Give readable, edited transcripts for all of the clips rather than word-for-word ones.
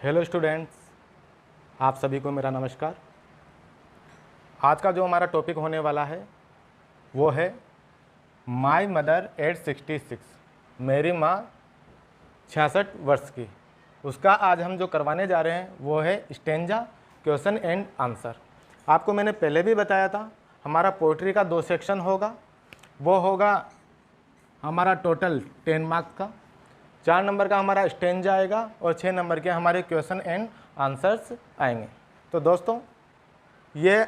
Hello students, आप सभी को मेरा नमस्कार। आज का जो हमारा टॉपिक होने वाला है वो है माई मदर एट 66, मेरी माँ 66 वर्ष की। उसका आज हम जो करवाने जा रहे हैं वो है स्टेंजा क्वेश्चन एंड आंसर। आपको मैंने पहले भी बताया था हमारा पोइट्री का 2 सेक्शन होगा। वो होगा हमारा टोटल 10 मार्क्स का, 4 नंबर का हमारा स्टेंजा आएगा और 6 नंबर के हमारे क्वेश्चन एंड आंसर्स आएंगे। तो दोस्तों, ये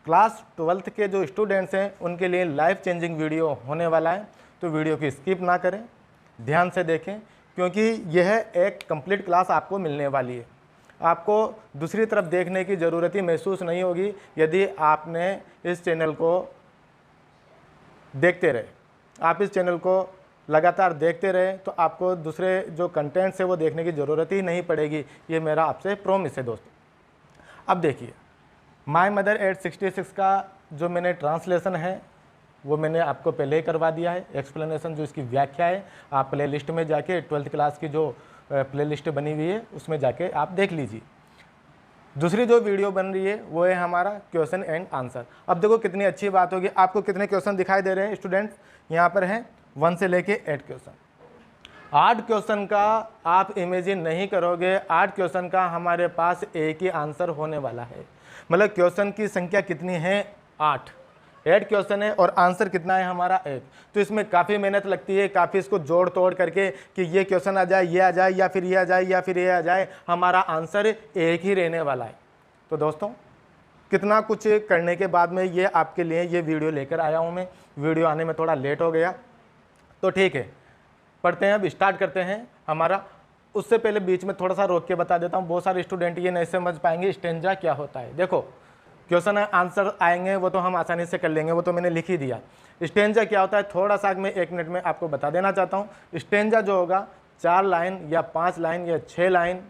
क्लास 12th के जो स्टूडेंट्स हैं उनके लिए लाइफ चेंजिंग वीडियो होने वाला है। तो वीडियो की स्किप ना करें, ध्यान से देखें, क्योंकि यह एक कंप्लीट क्लास आपको मिलने वाली है। आपको दूसरी तरफ देखने की ज़रूरत ही महसूस नहीं होगी यदि आपने इस चैनल को देखते रहे। आप इस चैनल को लगातार देखते रहे तो आपको दूसरे जो कंटेंट्स है वो देखने की ज़रूरत ही नहीं पड़ेगी। ये मेरा आपसे प्रॉमिस है दोस्तों। अब देखिए, माई मदर एट 66 का जो मैंने ट्रांसलेशन है वो मैंने आपको पहले ही करवा दिया है। एक्सप्लेनेशन जो इसकी व्याख्या है आप प्ले लिस्ट में जाके 12th क्लास की जो प्ले लिस्ट बनी हुई है उसमें जाके आप देख लीजिए। दूसरी जो वीडियो बन रही है वो है हमारा क्वेश्चन एंड आंसर। अब देखो कितनी अच्छी बात होगी। आपको कितने क्वेश्चन दिखाई दे रहे हैं स्टूडेंट्स? यहाँ पर हैं 1 से लेके 8 क्वेश्चन। 8 क्वेश्चन का आप इमेजिन नहीं करोगे, 8 क्वेश्चन का हमारे पास एक ही आंसर होने वाला है। मतलब क्वेश्चन की संख्या कितनी है? 8 क्वेश्चन है और आंसर कितना है हमारा 1। तो इसमें काफ़ी मेहनत लगती है, काफ़ी इसको जोड़ तोड़ करके कि ये क्वेश्चन आ जाए, ये आ जाए, या फिर ये आ जाए, या फिर ये आ जाए, हमारा आंसर एक ही रहने वाला है। तो दोस्तों, कितना कुछ करने के बाद में ये आपके लिए ये वीडियो लेकर आया हूँ मैं। वीडियो आने में थोड़ा लेट हो गया, तो ठीक है, पढ़ते हैं। अब स्टार्ट करते हैं हमारा। उससे पहले बीच में थोड़ा सा रोक के बता देता हूँ, बहुत सारे स्टूडेंट ये नहीं समझ पाएंगे स्टेंजा क्या होता है। देखो, क्वेश्चन आंसर आएंगे वो तो हम आसानी से कर लेंगे, वो तो मैंने लिख ही दिया। स्टेंजा क्या होता है थोड़ा सा मैं 1 मिनट में आपको बता देना चाहता हूँ। स्टेंजा जो होगा 4 लाइन या 5 लाइन या 6 लाइन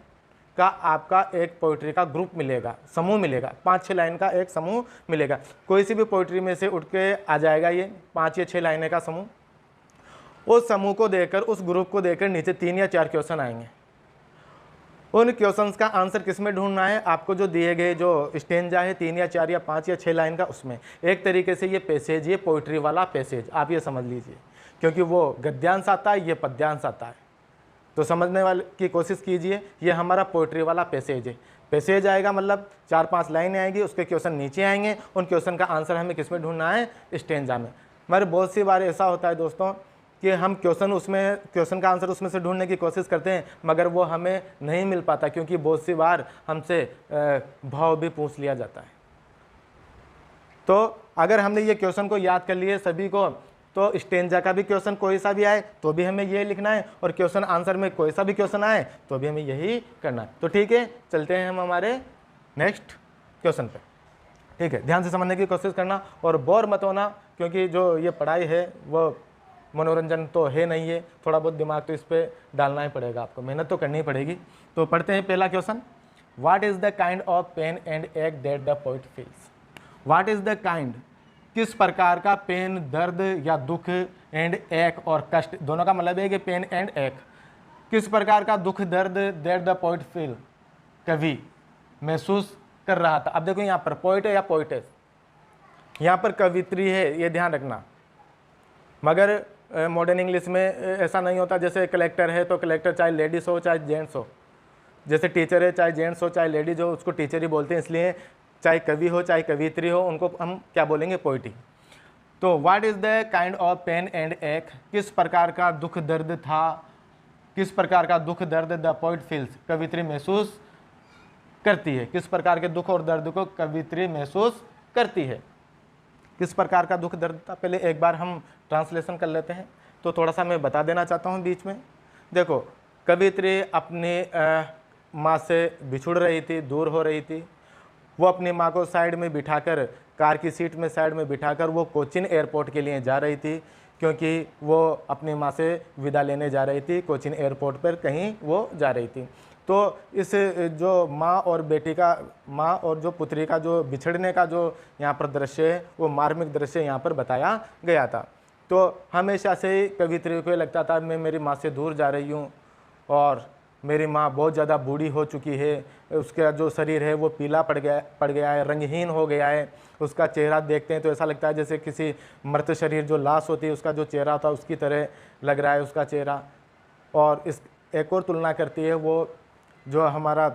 का आपका एक पोइट्री का ग्रुप मिलेगा, समूह मिलेगा। 5-6 लाइन का एक समूह मिलेगा। कोई सी भी पोइट्री में से उठ के आ जाएगा ये 5 या 6 लाइनें का समूह। उस समूह को देकर, उस ग्रुप को देकर नीचे 3 या 4 क्वेश्चन आएंगे। उन क्वेश्चंस का आंसर किस में ढूंढना है? आपको जो दिए गए जो स्टेंजा है 3 या 4 या 5 या 6 लाइन का, उसमें एक तरीके से ये पैसेज, ये पोइट्री वाला पैसेज आप ये समझ लीजिए, क्योंकि वो गद्यांश आता है, ये पद्यांश आता है। तो समझने वाले की कोशिश कीजिए। ये हमारा पोइट्री वाला पैसेज है। पैसेज आएगा मतलब 4-5 लाइनें आएंगी, उसके क्वेश्चन नीचे आएंगे। उन क्वेश्चन का आंसर हमें किस में ढूंढना है? स्टेंजा में। हमारे बहुत सी बार ऐसा होता है दोस्तों कि हम क्वेश्चन का आंसर उसमें से ढूंढने की कोशिश करते हैं, मगर वो हमें नहीं मिल पाता, क्योंकि बहुत सी बार हमसे भाव भी पूछ लिया जाता है। तो अगर हमने ये क्वेश्चन को याद कर लिए सभी को, तो स्टेंजा का भी क्वेश्चन कोई सा भी आए तो भी हमें ये लिखना है, और क्वेश्चन आंसर में कोई सा भी क्वेश्चन आए तो भी हमें यही करना है। तो ठीक है, चलते हैं हम हमारे नेक्स्ट क्वेश्चन पे। ठीक है, ध्यान से समझने की कोशिश करना और बोर मत होना, क्योंकि जो ये पढ़ाई है वो मनोरंजन तो है नहीं है। थोड़ा बहुत दिमाग तो इस पर डालना ही पड़ेगा, आपको मेहनत तो करनी ही पड़ेगी। तो पढ़ते हैं पहला question. What is the kind of pain and ache that the poet feels? What is the kind, किस प्रकार का पेन, दर्द या दुख, एंड एक और कष्ट, दोनों का मतलब है कि पेन एंड एक, किस प्रकार का दुख दर्द दैट द पोइट फील, कवि महसूस कर रहा था। अब देखो यहाँ पर पोइट है या पोइटेस, यहाँ पर कवित्री है, ये ध्यान रखना। मगर मॉडर्न इंग्लिश में ऐसा नहीं होता। जैसे कलेक्टर है तो कलेक्टर चाहे लेडीज़ हो चाहे जेंट्स हो, जैसे टीचर है चाहे जेंट्स हो चाहे लेडीज हो, उसको टीचर ही बोलते हैं। इसलिए चाहे कवि हो चाहे कवित्री हो, उनको हम क्या बोलेंगे? पोइटी। तो what is the kind of pain and ache, किस प्रकार का दुख दर्द था, किस प्रकार का दुख दर्द द पोइट फील्स, कवित्री महसूस करती है। किस प्रकार के दुख और दर्द को कवित्री महसूस करती है? किस प्रकार का दुख दर्द था? पहले एक बार हम ट्रांसलेशन कर लेते हैं। तो थोड़ा सा मैं बता देना चाहता हूँ बीच में। देखो, कवित्री अपनी माँ से बिछुड़ रही थी, दूर हो रही थी। वो अपनी माँ को साइड में बिठाकर, कार की सीट में साइड में बिठाकर वो कोचीन एयरपोर्ट के लिए जा रही थी, क्योंकि वो अपनी माँ से विदा लेने जा रही थी। कोचीन एयरपोर्ट पर कहीं वो जा रही थी। तो इस जो माँ और बेटी का, माँ और जो पुत्री का जो बिछड़ने का जो यहाँ पर दृश्य है, वो मार्मिक दृश्य यहाँ पर बताया गया था। तो हमेशा से ही कवित्री को लगता था मैं मेरी माँ से दूर जा रही हूँ और मेरी माँ बहुत ज़्यादा बूढ़ी हो चुकी है, उसका जो शरीर है वो पीला पड़ गया है, रंगहीन हो गया है, उसका चेहरा देखते हैं तो ऐसा लगता है जैसे किसी मृत शरीर जो लाश होती है उसका जो चेहरा होता है उसकी तरह लग रहा है उसका चेहरा। और इस एक और तुलना करती है वो जो हमारा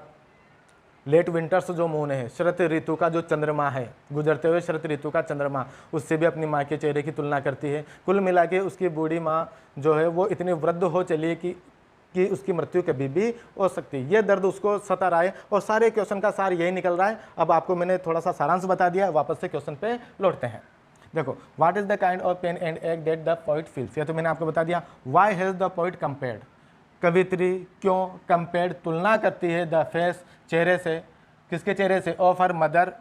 लेट विंटर्स जो मून है, शरत ऋतु का जो चंद्रमा है, गुजरते हुए शरत ऋतु का चंद्रमा, उससे भी अपनी माँ के चेहरे की तुलना करती है। कुल मिला के उसकी बूढ़ी माँ जो है वो इतनी वृद्ध हो चली है कि उसकी मृत्यु कभी भी हो सकती है। ये दर्द उसको सता रहा है और सारे क्वेश्चन का सार यही निकल रहा है। अब आपको मैंने थोड़ा सा सारांश बता दिया, वापस से क्वेश्चन पे लौटते हैं। देखो, what is the kind of pain and ache that the poet feels, ये तो मैंने आपको बता दिया। Why has the poet compared, कवित्री क्यों कंपेयर्ड तुलना करती है द फेस चेहरे से, किसके चेहरे से, ऑफ हर मदर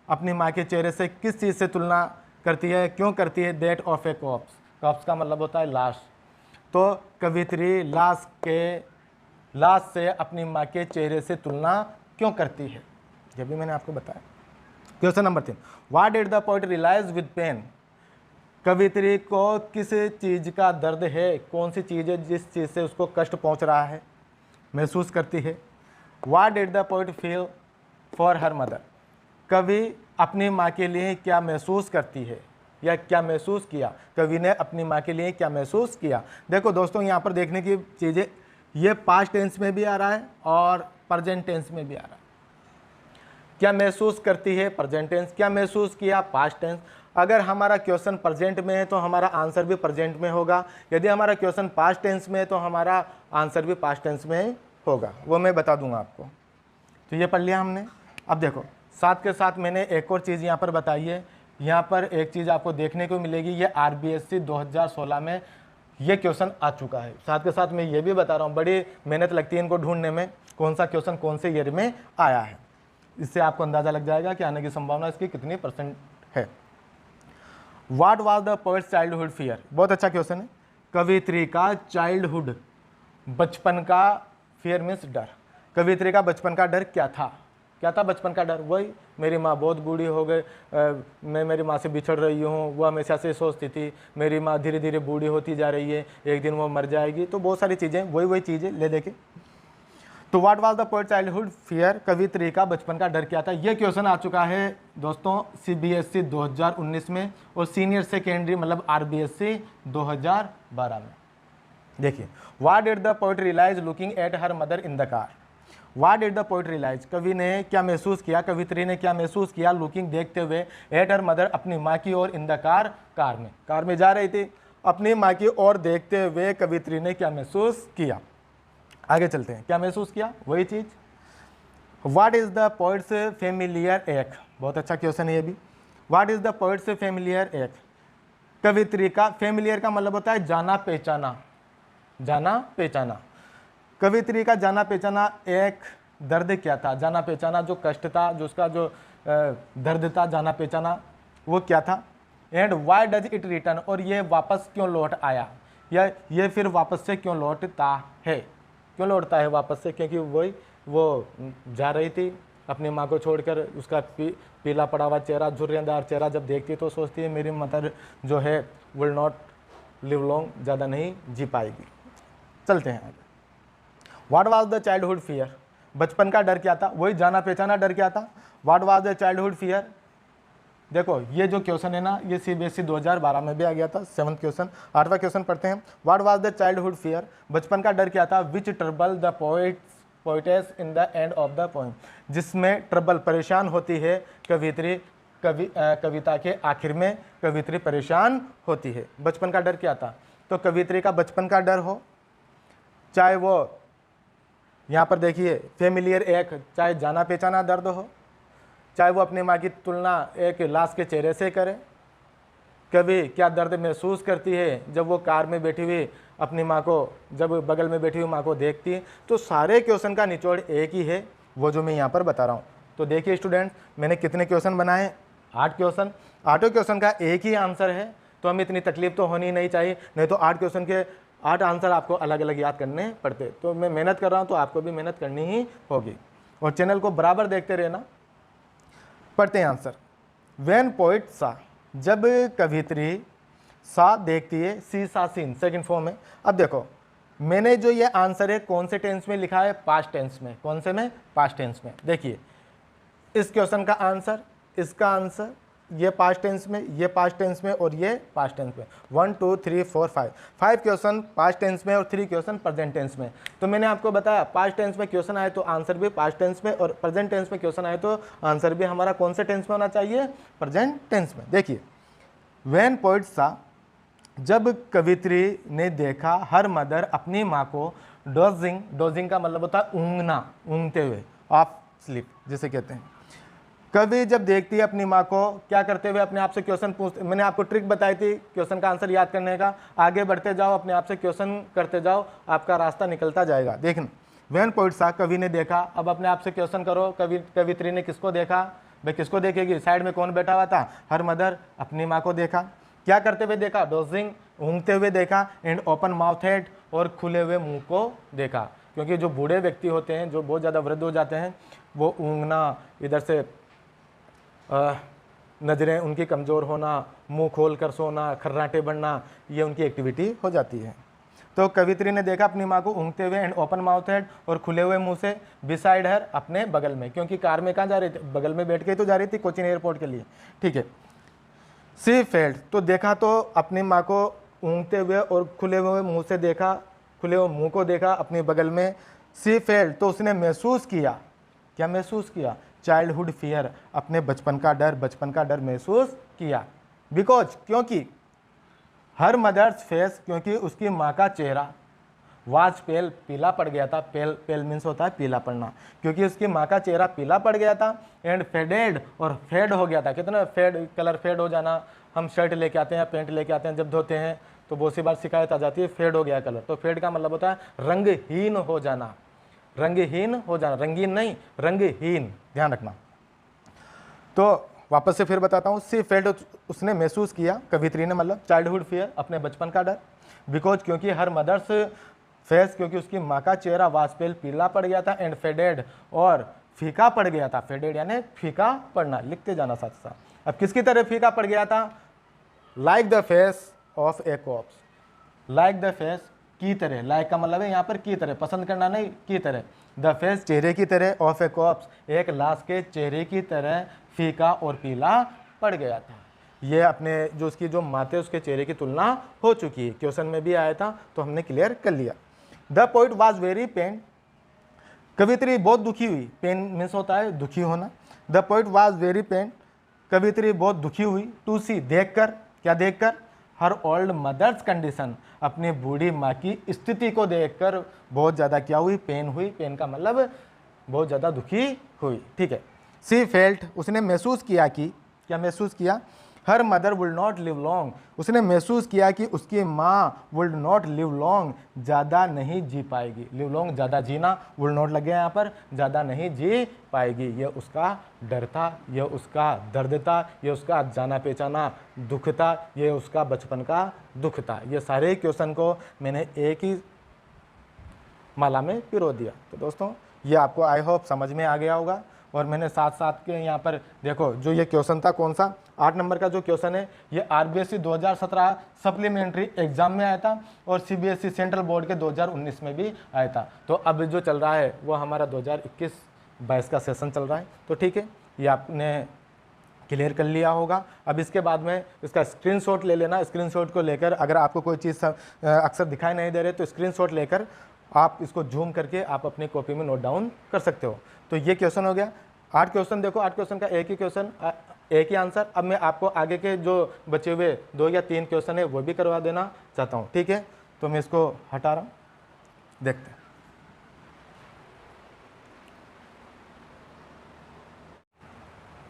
अपनी माँ के चेहरे से, किस चीज़ से तुलना करती है, क्यों करती है, that of a corpse, corpse का मतलब होता है लाश। तो कवित्री लाश से अपनी माँ के चेहरे से तुलना क्यों करती है, ये भी मैंने आपको बताया। Question number 3, what did the poet realise with pain, कवित्री को किस चीज़ का दर्द है, कौन सी चीज़ है जिस चीज़ से उसको कष्ट पहुंच रहा है, महसूस करती है। What did the poet feel for her mother, कवि अपनी माँ के लिए क्या महसूस करती है या क्या महसूस किया, कवि ने अपनी माँ के लिए क्या महसूस किया। देखो दोस्तों, यहाँ पर देखने की चीज़ें, ये पास्ट टेंस में भी आ रहा है और प्रेजेंट टेंस में भी आ रहा है। क्या महसूस करती है प्रेजेंट टेंस, क्या महसूस किया पास्ट टेंस। अगर हमारा क्वेश्चन प्रेजेंट में है तो हमारा आंसर भी प्रेजेंट में होगा, यदि हमारा क्वेश्चन पास्ट टेंस में है तो हमारा आंसर भी पास्ट टेंस में होगा, वो मैं बता दूंगा आपको। तो ये पढ़ लिया हमने। अब देखो, साथ के साथ मैंने एक और चीज़ यहाँ पर बताई है। यहाँ पर एक चीज़ आपको देखने को मिलेगी, ये RBSC 2016 में ये क्वेश्चन आ चुका है। साथ के साथ मैं ये भी बता रहा हूँ, बड़ी मेहनत लगती है इनको ढूंढने में, कौन सा क्वेश्चन कौन से ईयर में आया है। इससे आपको अंदाज़ा लग जाएगा कि आने की संभावना इसकी कितनी % है। What was the poets childhood fear, बहुत अच्छा क्वेश्चन है। कवित्री का चाइल्डहुड, बचपन का, फियर मीन्स डर, कवित्री का बचपन का डर क्या था, क्या था बचपन का डर, वही मेरी माँ बहुत बूढ़ी हो गई, मैं मेरी माँ से बिछड़ रही हूँ, वो हमेशा से सोचती थी मेरी माँ धीरे धीरे बूढ़ी होती जा रही है, एक दिन वो मर जाएगी। तो बहुत सारी चीज़ें, वही चीज़ें ले देखे। तो what was the poet childhood fear, कवित्री का बचपन का डर क्या था, ये क्वेश्चन आ चुका है दोस्तों CBSE 2019 में और सीनियर सेकेंडरी मतलब RBSC 2012 में। देखिए, what did the poet realise looking at her mother in the car, what did the poet realise, कवि ने क्या महसूस किया, कवित्री ने क्या महसूस किया, लुकिंग देखते हुए, एट हर मदर अपनी माँ की ओर, इन द कार कार में जा रही थी, अपनी माँ की ओर देखते हुए कवित्री ने क्या महसूस किया। आगे चलते हैं, क्या महसूस किया, वही चीज। What is the poets familiar एक, बहुत अच्छा क्वेश्चन है ये भी। What is the poets familiar एक, कवित्री का, फेमिलियर का मतलब होता है जाना पहचाना, जाना पहचाना, कवित्री का जाना पहचाना एक दर्द क्या था, जाना पहचाना जो कष्ट था, जो उसका जो दर्द था, जाना पहचाना वो क्या था। And why does it return, और ये वापस क्यों लौट आया, या ये फिर वापस से क्यों लौटता है, क्यों लौटता है वापस से, क्योंकि वो जा रही थी अपनी माँ को छोड़कर, उसका पीला पड़ा हुआ चेहरा, झुर्रियाँदार चेहरा जब देखती तो सोचती है मेरी मदर जो है विल नॉट लिव लॉन्ग, ज़्यादा नहीं जी पाएगी। चलते हैं आगे। What was the childhood fear, बचपन का डर क्या था, वही जाना पहचाना डर क्या था। What was the childhood fear, देखो ये जो क्वेश्चन है ना, ये CBSE 2012 में भी आ गया था। 7th क्वेश्चन, 8वां क्वेश्चन पढ़ते हैं। What was the childhood fear, बचपन का डर क्या था, which trouble the poetess in the end of the poem, जिसमें ट्रबल परेशान होती है कवित्री, कविता के आखिर में कवित्री परेशान होती है। बचपन का डर क्या था, तो कवित्री का बचपन का डर हो, चाहे वो यहाँ पर देखिए फेमिलियर एक, चाहे जाना पहचाना दर्द हो, चाहे वो अपनी माँ की तुलना एक लाश के चेहरे से करे, कभी क्या दर्द महसूस करती है जब वो कार में बैठी हुई अपनी माँ को, जब बगल में बैठी हुई माँ को देखती है। तो सारे क्वेश्चन का निचोड़ एक ही है, वो जो मैं यहाँ पर बता रहा हूँ। तो देखिए स्टूडेंट्स, मैंने कितने क्वेश्चन बनाए, 8 क्वेश्चन, 8 क्वेश्चन का एक ही आंसर है, तो हमें इतनी तकलीफ तो होनी नहीं चाहिए, नहीं तो 8 क्वेश्चन के 8 आंसर आपको अलग अलग याद करने पड़ते। तो मैं मेहनत कर रहा हूँ तो आपको भी मेहनत करनी ही होगी, और चैनल को बराबर देखते रहना। पढ़ते हैं आंसर। व्हेन पोइट सा, जब कवित्री सा देखती है, सी सा सीन, सेकंड फॉर्म में। अब देखो मैंने जो ये आंसर है कौन से टेंस में लिखा है, पास्ट टेंस में। कौन से में, पास्ट टेंस में। देखिए इस क्वेश्चन का आंसर, इसका आंसर, ये पास्ट टेंस में, ये पास्ट टेंस में और ये पास्ट टेंस में। 1 2 3 4 5 क्वेश्चन पास्ट टेंस में और 3 क्वेश्चन प्रेजेंट टेंस में। तो मैंने आपको बताया पास्ट टेंस में क्वेश्चन आए तो आंसर भी पास्ट टेंस में, और प्रेजेंट टेंस में क्वेश्चन आए तो आंसर भी हमारा कौन से टेंस में होना चाहिए, प्रेजेंट टेंस में। देखिए व्हेन पोएट सा, जब कवित्री ने देखा हर मदर अपनी माँ को डोजिंग, डोजिंग का मतलब होता है ऊँगना, ऊँगते हुए, ऑफ स्लीप जिसे कहते हैं। कभी जब देखती है अपनी माँ को क्या करते हुए, अपने आप से क्वेश्चन पूछते। मैंने आपको ट्रिक बताई थी क्वेश्चन का आंसर याद करने का, आगे बढ़ते जाओ, अपने आप से क्वेश्चन करते जाओ, आपका रास्ता निकलता जाएगा। देखना, व्हेन पोएट सा, कवि ने देखा, अब अपने आप से क्वेश्चन करो, कवित्री ने किसको देखा, भाई किसको देखेगी, साइड में कौन बैठा हुआ था, हर मदर, अपनी माँ को देखा। क्या करते हुए देखा, डोजिंग, ऊँगते हुए देखा, एंड ओपन माउथ हेड, और खुले हुए मुंह को देखा। क्योंकि जो बूढ़े व्यक्ति होते हैं, जो बहुत ज़्यादा वृद्ध हो जाते हैं, वो ऊँगना, इधर से नज़रें उनकी कमज़ोर होना, मुंह खोल कर सोना, खर्राटे बनना, ये उनकी एक्टिविटी हो जाती है। तो कवित्री ने देखा अपनी माँ को ऊँगते हुए एंड ओपन माउथ हेड, और खुले हुए मुंह से, बिसाइड हर, अपने बगल में, क्योंकि कार में कहाँ जा रही थी, बगल में बैठ के तो जा रही थी कोचीन एयरपोर्ट के लिए। ठीक है, सी फेल्ट, तो देखा तो अपनी माँ को ऊँगते हुए और खुले हुए मुंह से देखा, खुले हुए मुंह को देखा अपने बगल में। सी फेल्ट, तो उसने महसूस किया, क्या महसूस किया, चाइल्डहुड फियर, अपने बचपन का डर, बचपन का डर महसूस किया। बिकॉज, क्योंकि हर मदर्स फेस, क्योंकि उसकी माँ का चेहरा, वाज पेल, पीला पड़ गया था। पेल, पेल मीन्स होता है पीला पड़ना, क्योंकि उसकी माँ का चेहरा पीला पड़ गया था। एंड फेडेड, और फेड हो गया था। कितना फेड, कलर फेड हो जाना, हम शर्ट लेके आते हैं या पेंट लेके आते हैं, जब धोते हैं तो बहुत सी बार शिकायत आ जाती है फेड हो गया कलर। तो फेड का मतलब होता है रंगहीन हो जाना, रंगहीन हो जाना, रंगीन नहीं, रंगहीन, ध्यान रखना। तो वापस से फिर बताता हूँ, सी फेल्ट, उसने महसूस किया, कवित्री ने, मतलब चाइल्डहुड फियर, अपने बचपन का डर। बिकॉज, क्योंकि हर मदर्स फेस, क्योंकि उसकी माँ का चेहरा वास्पेल, पीला पड़ गया था। एंड फेडेड, और फीका पड़ गया था। फेडेड यानी फीका पड़ना, लिखते जाना साथ साथ। अब किसकी तरह फीका पड़ गया था, like the face of a corpse, like the face, की तरह, लाइक का मतलब है यहाँ पर की तरह, पसंद करना नहीं, की तरह। द फेस, चेहरे की तरह, ऑफ ए कॉप्स, एक लाश के चेहरे की तरह फीका और पीला पड़ गया था। ये अपने जो उसकी जो माते उसके चेहरे की तुलना हो चुकी है, क्वेश्चन में भी आया था, तो हमने क्लियर कर लिया। The poet was very pain, कवित्री बहुत दुखी हुई। पेन मीन्स होता है दुखी होना। The poet was very pain, कवित्री बहुत दुखी हुई। टू सी, देखकर, क्या देखकर, हर ओल्ड मदर्स कंडीशन, अपनी बूढ़ी माँ की स्थिति को देखकर बहुत ज़्यादा क्या हुई, पेन हुई। पेन का मतलब बहुत ज़्यादा दुखी हुई। ठीक है, सी फेल्ट, उसने महसूस किया कि, क्या महसूस किया, her mother would not live long, उसने महसूस किया कि उसकी माँ वुड नॉट लिव लॉन्ग, ज़्यादा नहीं जी पाएगी। लिव लॉन्ग, ज़्यादा जीना, वुड नॉट लग गया यहाँ पर, ज़्यादा नहीं जी पाएगी। ये उसका डर था, ये उसका दर्द था, ये उसका जाना पहचाना दुख था, ये उसका बचपन का दुख था। ये सारे क्वेश्चन को मैंने एक ही माला में पिरो दिया। तो दोस्तों ये आपको आई होप समझ में आ गया होगा। और मैंने साथ साथ के यहाँ पर देखो, जो ये क्वेश्चन था कौन सा, 8 नंबर का जो क्वेश्चन है, ये आरबीएसई 2017 सप्लीमेंट्री एग्जाम में आया था, और सीबीएसई सेंट्रल बोर्ड के 2019 में भी आया था। तो अब जो चल रहा है वो हमारा 2021-22 का सेशन चल रहा है। तो ठीक है, ये आपने क्लियर कर लिया होगा। अब इसके बाद में इसका स्क्रीनशॉट ले लेना। स्क्रीनशॉट को लेकर अगर आपको कोई चीज़ अक्सर दिखाई नहीं दे रहे तो स्क्रीनशॉट लेकर आप इसको जूम करके आप अपनी कॉपी में नोट डाउन कर सकते हो। तो ये क्वेश्चन हो गया। 8 क्वेश्चन देखो, 8 क्वेश्चन का एक ही क्वेश्चन, एक ही आंसर। अब मैं आपको आगे के जो बचे हुए 2 या 3 क्वेश्चन है वो भी करवा देना चाहता हूँ। ठीक है, तो मैं इसको हटा रहा हूँ, देखते हैं।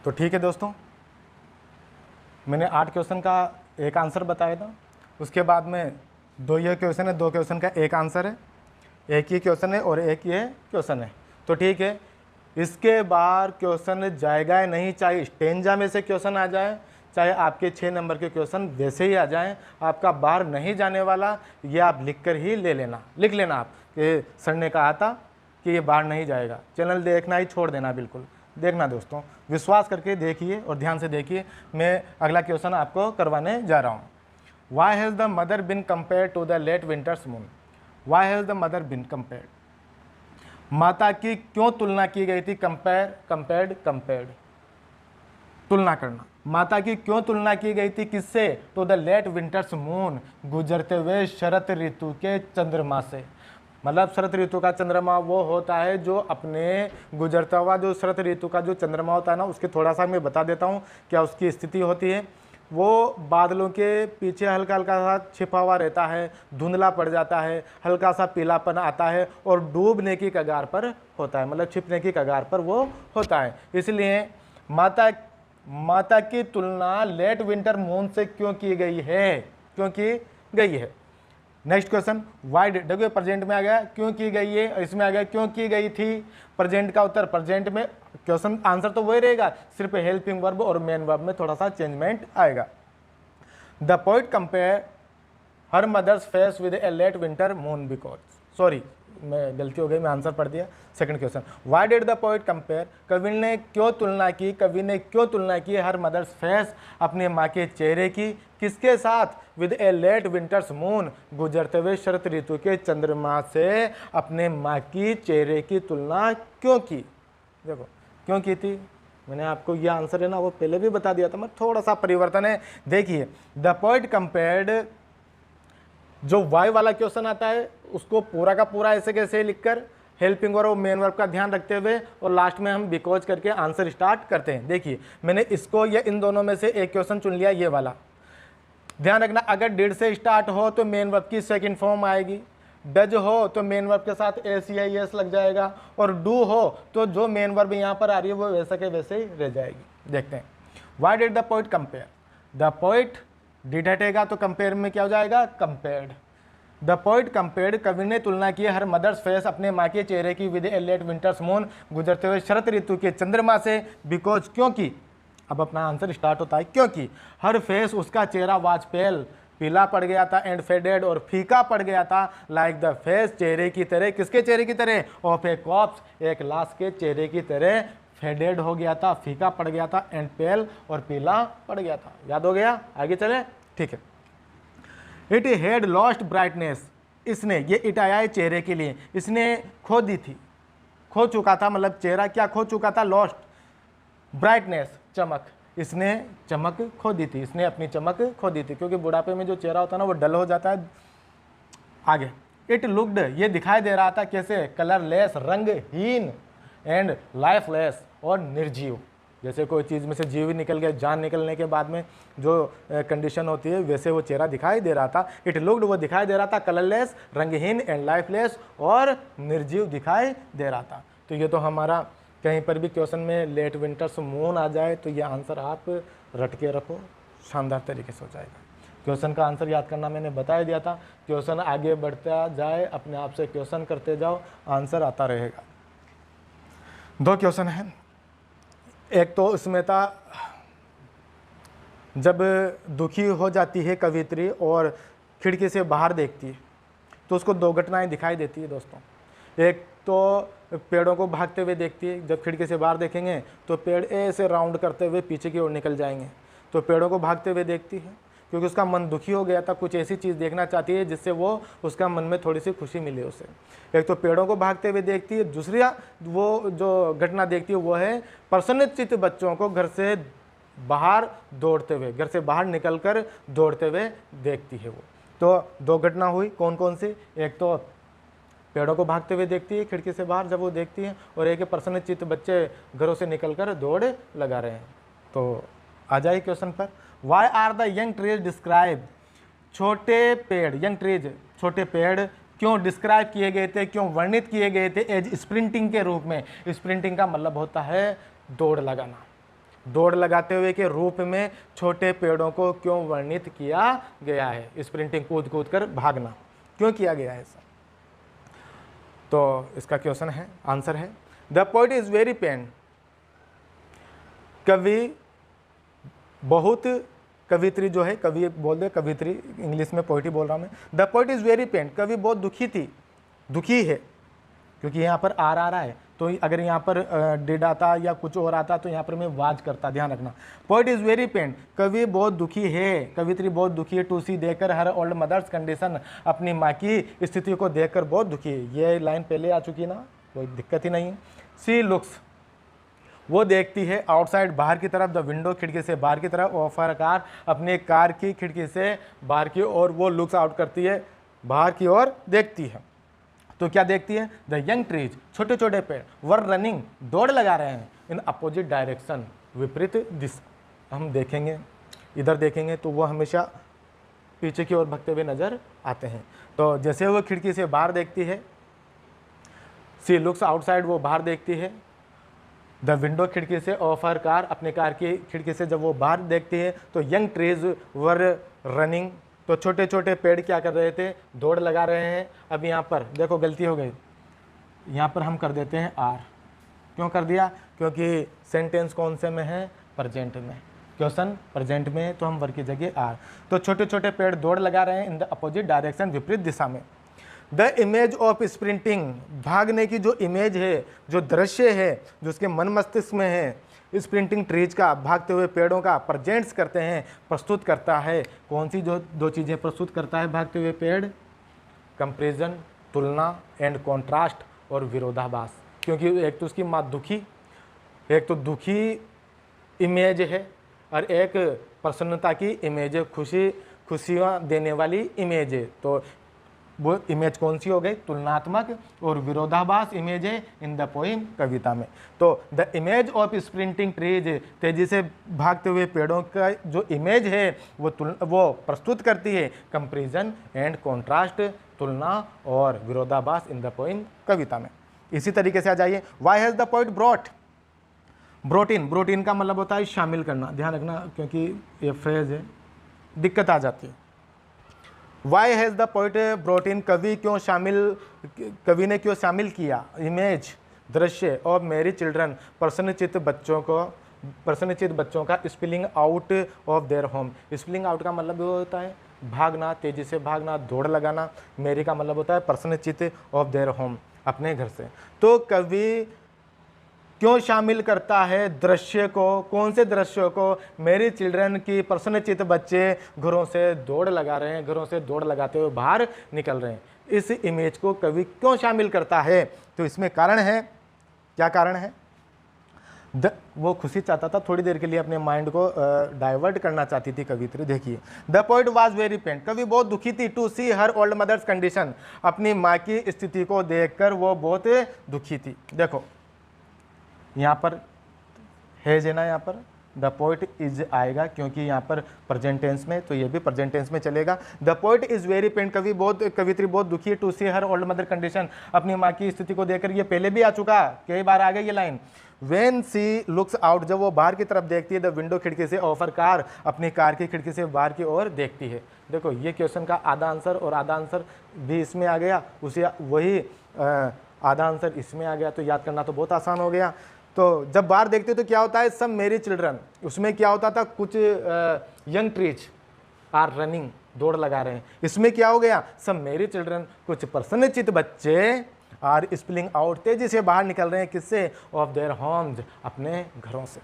तो ठीक है दोस्तों, मैंने 8 क्वेश्चन का एक आंसर बताया था। उसके बाद में 2 ये क्वेश्चन है, 2 क्वेश्चन का एक आंसर है, एक ही क्वेश्चन है और एक ये क्वेश्चन है। तो ठीक है, इसके बाद क्वेश्चन जाएगा या नहीं, चाहे स्टेंजा में से क्वेश्चन आ जाए, चाहे आपके 6 नंबर के क्वेश्चन वैसे ही आ जाएं, आपका बाहर नहीं जाने वाला। ये आप लिख कर ही ले लेना, लिख लेना आप कि सर ने कहा था कि ये बाहर नहीं जाएगा। चैनल देखना ही छोड़ देना, बिल्कुल देखना दोस्तों, विश्वास करके देखिए और ध्यान से देखिए। मैं अगला क्वेश्चन आपको करवाने जा रहा हूँ। Why has the mother been compare to the late winter's moon. Why has the mother been compared, माता की क्यों तुलना की गई थी, कंपेयर, कंपेयर्ड, कंपेयर्ड, तुलना करना, माता की क्यों तुलना की गई थी, किससे, तो द लेट विंटर्स मून, गुजरते हुए शरत ऋतु के चंद्रमा से। मतलब शरत ऋतु का चंद्रमा वो होता है जो अपने गुजरता हुआ, जो शरत ऋतु का जो चंद्रमा होता है ना, उसके थोड़ा सा मैं बता देता हूँ क्या उसकी स्थिति होती है। वो बादलों के पीछे हल्का हल्का सा छिपा हुआ रहता है, धुंधला पड़ जाता है, हल्का सा पीलापन आता है और डूबने की कगार पर होता है, मतलब छिपने की कगार पर वो होता है। इसलिए माता की तुलना लेट विंटर मून से क्यों की गई है, क्यों की गई है। नेक्स्ट क्वेश्चन, वाई डिड, देखो प्रेजेंट में आ गया क्यों की गई है, इसमें आ गया क्यों की गई थी, प्रेजेंट का उत्तर, प्रेजेंट में क्वेश्चन आंसर तो वही रहेगा, सिर्फ हेल्पिंग वर्ब और मेन वर्ब में थोड़ा सा चेंजमेंट आएगा। The poet compare her mother's face with a late winter moon because, sorry मैं गलती हो गई, मैं आंसर पढ़ दिया। Second question, why did the poet compare, कवि ने क्यों तुलना की हर मदर्स फेस, अपने माँ के चेहरे की, किसके साथ, with a late winter's moon, गुजरते हुए शरत ऋतु के चंद्रमा से अपने माँ की चेहरे की तुलना क्यों की। देखो क्यों की थी, मैंने आपको यह आंसर है ना वो पहले भी बता दिया था, मैं थोड़ा सा परिवर्तन है। देखिए द पोइट कंपेयर्ड, जो वाई वाला क्वेश्चन आता है उसको पूरा का पूरा ऐसे कैसे लिखकर हेल्पिंग और मेन वर्ब का ध्यान रखते हुए और लास्ट में हम बिकॉज करके आंसर स्टार्ट करते हैं। देखिए मैंने इसको या इन दोनों में से एक क्वेश्चन चुन लिया, ये वाला। ध्यान रखना, अगर डिड से स्टार्ट हो तो मेन वर्ब की सेकंड फॉर्म आएगी, डज हो तो मेन वर्ब के साथ एस या एस लग जाएगा, और डू हो तो जो मेन वर्ब यहाँ पर आ रही है वो वैसे के वैसे ही रह जाएगी। देखते हैं, why did the poet compare, the poet did हटेगा तो कंपेयर में क्या हो जाएगा, कंपेयर्ड। द पोइट कंपेयर्ड, कवि ने तुलना की हर मदर्स फेस, अपने माँ के चेहरे की, with a late winter's moon, गुजरते हुए शरत ऋतु के चंद्रमा से, बिकॉज क्योंकि, अब अपना आंसर स्टार्ट होता है, क्योंकि हर फेस उसका चेहरा वाज पेल, पीला पड़ गया था, एंड फेडेड और फीका पड़ गया था, लाइक द फेस, चेहरे की तरह, किसके चेहरे की तरह, ऑफ ए कॉप्स, एक लाश के चेहरे की तरह फेडेड हो गया था, फीका पड़ गया था, एंड पेल और पीला पड़ गया था। याद हो गया, आगे चले, ठीक है। इट हैड लॉस्ट ब्राइटनेस, इसने, ये इट आया है चेहरे के लिए, इसने खो दी थी, खो चुका था, मतलब चेहरा क्या खो चुका था, लॉस्ट, ब्राइटनेस चमक, इसने चमक खो दी थी, इसने अपनी चमक खो दी थी, क्योंकि बुढ़ापे में जो चेहरा होता है ना वो डल हो जाता है। आगे, इट लुक्ड, ये दिखाई दे रहा था कैसे, कलरलेस, रंगहीन, एंड लाइफलेस और निर्जीव, जैसे कोई चीज़ में से जीव ही निकल गया, जान निकलने के बाद में जो कंडीशन होती है वैसे वो चेहरा दिखाई दे रहा था। इट लुक्ड, वो दिखाई दे रहा था, कलरलेस, रंगहीन, एंड लाइफलेस और निर्जीव दिखाई दे रहा था। तो ये तो हमारा कहीं पर भी क्वेश्चन में लेट विंटर्स मून आ जाए तो ये आंसर आप रट के रखो, शानदार तरीके से हो जाएगा। क्वेश्चन का आंसर याद करना मैंने बता दिया था, क्वेश्चन आगे बढ़ता जाए, अपने आप से क्वेश्चन करते जाओ, आंसर आता रहेगा। दो क्वेश्चन हैं, एक तो इसमें था जब दुखी हो जाती है कवित्री और खिड़की से बाहर देखती है तो उसको दो घटनाएं दिखाई देती है दोस्तों। एक तो पेड़ों को भागते हुए देखती है, जब खिड़की से बाहर देखेंगे तो पेड़ ऐसे राउंड करते हुए पीछे की ओर निकल जाएंगे, तो पेड़ों को भागते हुए देखती है क्योंकि उसका मन दुखी हो गया था, कुछ ऐसी चीज़ देखना चाहती है जिससे वो उसका मन में थोड़ी सी खुशी मिले उसे। एक तो पेड़ों को भागते हुए देखती है, दूसरी वो जो घटना देखती है वो है प्रसन्नचित्त बच्चों को घर से बाहर दौड़ते हुए, घर से बाहर निकलकर दौड़ते हुए देखती है वो। तो दो घटना हुई, कौन कौन सी, एक तो पेड़ों को भागते हुए देखती है खिड़की से बाहर जब वो देखती है, और एक प्रसन्नचित्त बच्चे घरों से निकलकर दौड़ लगा रहे हैं। तो आ जाए क्वेश्चन पर, why are the young trees describe, छोटे पेड़, यंग ट्रीज छोटे पेड़ क्यों डिस्क्राइब किए गए थे, क्यों वर्णित किए गए थे एज स्प्रिंटिंग के रूप में। स्प्रिंटिंग का मतलब होता है दौड़ लगाना, दौड़ लगाते हुए के रूप में छोटे पेड़ों को क्यों वर्णित किया गया है, स्प्रिंटिंग कूद कूद कर भागना क्यों किया गया है ऐसा। तो इसका क्वेश्चन है, आंसर है the poet is very pain, कवि बहुत, कवित्री जो है, कवि बोल दे कवित्री, इंग्लिश में पोइट ही बोल रहा हूँ मैं। The poet is very pain, कवि बहुत दुखी थी, दुखी है, क्योंकि यहाँ पर आर आ रहा है तो अगर यहाँ पर डिड आता या कुछ और आता तो यहाँ पर मैं वाज करता, ध्यान रखना। पोइट इज़ वेरी पेन, कवि बहुत दुखी है, कवित्री बहुत दुखी है, टू सी देखकर हर ओल्ड मदर्स कंडीशन, अपनी माँ की स्थिति को देखकर बहुत दुखी है। ये लाइन पहले आ चुकी ना, कोई दिक्कत ही नहीं। सी लुक्स, वो देखती है आउटसाइड बाहर की तरफ, द विंडो खिड़की से बाहर की तरफ, ऑफ हर कार अपने कार की खिड़की से बाहर की ओर, वो लुक्स आउट करती है, बाहर की ओर देखती है। तो क्या देखती है? द यंग ट्रीज, छोटे छोटे पेड़, वर रनिंग, दौड़ लगा रहे हैं, इन अपोजिट डायरेक्शन, विपरीत दिशा। हम देखेंगे, इधर देखेंगे तो वो हमेशा पीछे की ओर भगते हुए नजर आते हैं। तो जैसे वो खिड़की से बाहर देखती है, सी लुक्स आउटसाइड, वो बाहर देखती है, द विंडो खिड़की से, ऑफ हर कार अपने कार की खिड़की से जब वो बाहर देखती है तो यंग ट्रीज वर रनिंग, तो छोटे छोटे पेड़ क्या कर रहे थे? दौड़ लगा रहे हैं। अब यहाँ पर देखो गलती हो गई, यहाँ पर हम कर देते हैं आर। क्यों कर दिया? क्योंकि सेंटेंस कौन से में है? प्रेजेंट में। क्वेश्चन प्रेजेंट में है तो हम वर्ग की जगह आर। तो छोटे छोटे पेड़ दौड़ लगा रहे हैं इन द अपोजिट डायरेक्शन, विपरीत दिशा में। द इमेज ऑफ स्प्रिंटिंग, भागने की जो इमेज है, जो दृश्य है, जो उसके मन मस्तिष्क में है, स्प्रिंटिंग ट्रीज का, भागते हुए पेड़ों का, प्रेजेंट्स करते हैं, प्रस्तुत करता है। कौन सी जो दो चीज़ें प्रस्तुत करता है भागते हुए पेड़? कंपैरिजन, तुलना, एंड कॉन्ट्रास्ट और विरोधाभास। क्योंकि एक तो उसकी माँ दुखी, एक तो दुखी इमेज है और एक प्रसन्नता की इमेज है, खुशियाँ देने वाली इमेज है। तो वो इमेज कौन सी हो गई? तुलनात्मक, और विरोधाभास इमेज है इन द पोइम, कविता में। तो the image of sprinting trees, तेजी से भागते हुए पेड़ों का जो इमेज है वो प्रस्तुत करती है कंपैरिजन एंड कॉन्ट्रास्ट, तुलना और विरोधाभास इन द पोइम, कविता में। इसी तरीके से आ जाइए, why has the poet brought in, brought in का मतलब होता है शामिल करना, ध्यान रखना क्योंकि ये फ्रेज है, दिक्कत आ जाती है। Why has the poet brought in, कवि ने क्यों शामिल किया? इमेज, दृश्य ऑफ मेरी चिल्ड्रन, प्रसन्नचित्त बच्चों का spilling out of their home. Spilling out का मतलब होता है भागना, तेजी से भागना, दौड़ लगाना। मेरी का मतलब होता है प्रसन्नचित्त ऑफ देयर होम, अपने घर से। तो कवि क्यों शामिल करता है दृश्य को? कौन से दृश्यों को? मेरी चिल्ड्रन की प्रसन्नचित्त बच्चे घरों से दौड़ लगा रहे हैं, घरों से दौड़ लगाते हुए बाहर निकल रहे हैं। इस इमेज को कवि क्यों शामिल करता है? तो इसमें कारण है, क्या कारण है? वो खुशी चाहता था, थोड़ी देर के लिए अपने माइंड को डाइवर्ट करना चाहती थी कवित्री। देखिए, the poet was very pain, कवि बहुत दुखी थी, to see her old mother's condition, अपनी माँ की स्थिति को देखकर वो बहुत दुखी थी। देखो यहाँ पर हैज है ना, यहाँ पर द पोइट इज आएगा क्योंकि यहाँ पर प्रेजेंट टेंस में, तो ये भी प्रेजेंट टेंस में चलेगा। The poet is very pain, कवित्री बहुत दुखी है, to see her old mother condition, अपनी माँ की स्थिति को देखकर। ये पहले भी आ चुका, कई बार आ गई ये line. When she looks out, जब वो बाहर की तरफ देखती है, द विंडो खिड़की से, ऑफर कार अपनी कार की खिड़की से बाहर की ओर देखती है। देखो ये क्वेश्चन का आधा आंसर और आधा आंसर भी इसमें आ गया, उसे वही आधा आंसर इसमें आ गया, तो याद करना तो बहुत आसान हो गया। तो जब बाहर देखते तो क्या होता है? सब मेरी चिल्ड्रन, उसमें क्या होता था? कुछ यंग ट्रीज आर रनिंग, दौड़ लगा रहे हैं। इसमें क्या हो गया? सब मेरी चिल्ड्रन, कुछ प्रसन्नचित्त बच्चे आर स्पिलिंग आउट, तेजी से बाहर निकल रहे हैं, किससे? ऑफ देयर होम्स, अपने घरों से।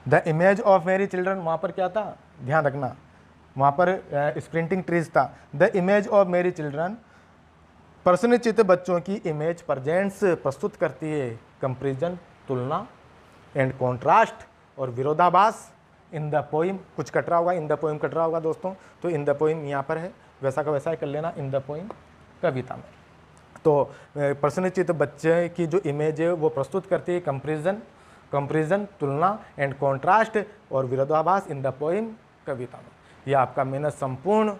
द इमेज ऑफ मेरी चिल्ड्रन, वहाँ पर क्या था? ध्यान रखना, वहाँ पर स्प्रिंटिंग ट्रीज था। द इमेज ऑफ मेरी चिल्ड्रन, प्रसन्नचित्त बच्चों की इमेज प्रेजेंट्स, प्रस्तुत करती है कंपैरिजन, तुलना, एंड कॉन्ट्रास्ट और विरोधाभास इन द पोइम। कुछ कट रहा होगा, इन द पोइम कट रहा होगा दोस्तों, तो इन द पोइम यहाँ पर है, वैसा का वैसा ही कर लेना, इन द पोइम, कविता में। तो प्रसन्नचित्त बच्चे की जो इमेज है वो प्रस्तुत करती है कंपैरिजन, तुलना, एंड कॉन्ट्रास्ट और विरोधाभास इन द पोइम, कविता में। यह आपका मेहनत संपूर्ण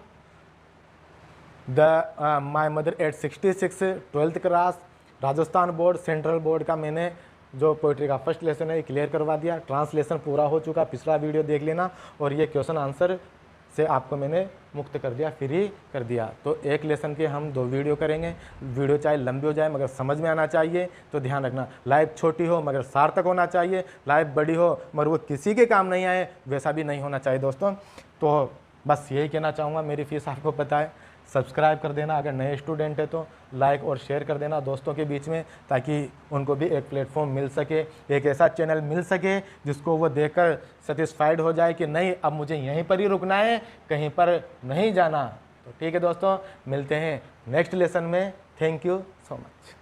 the my mother eight 66 12th class Rajasthan board, central board का मैंने जो पोइट्री का फर्स्ट लेसन है क्लियर करवा दिया। ट्रांसलेशन पूरा हो चुका, पिछला वीडियो देख लेना, और ये क्वेश्चन आंसर से आपको मैंने मुक्त कर दिया, फ्री कर दिया। तो एक लेसन के हम 2 वीडियो करेंगे। वीडियो चाहे लंबी हो जाए मगर समझ में आना चाहिए, तो ध्यान रखना। लाइफ छोटी हो मगर सार्थक होना चाहिए, लाइफ बड़ी हो मगर वो किसी के काम नहीं आए, वैसा भी नहीं होना चाहिए दोस्तों। तो बस यही कहना चाहूँगा, मेरी फीस आपको पता है, सब्सक्राइब कर देना, अगर नए स्टूडेंट है तो लाइक और शेयर कर देना दोस्तों के बीच में, ताकि उनको भी एक प्लेटफॉर्म मिल सके, एक ऐसा चैनल मिल सके जिसको वो देखकर सेटिस्फाइड हो जाए कि नहीं अब मुझे यहीं पर ही रुकना है, कहीं पर नहीं जाना। तो ठीक है दोस्तों, मिलते हैं नेक्स्ट लेसन में। Thank you so much.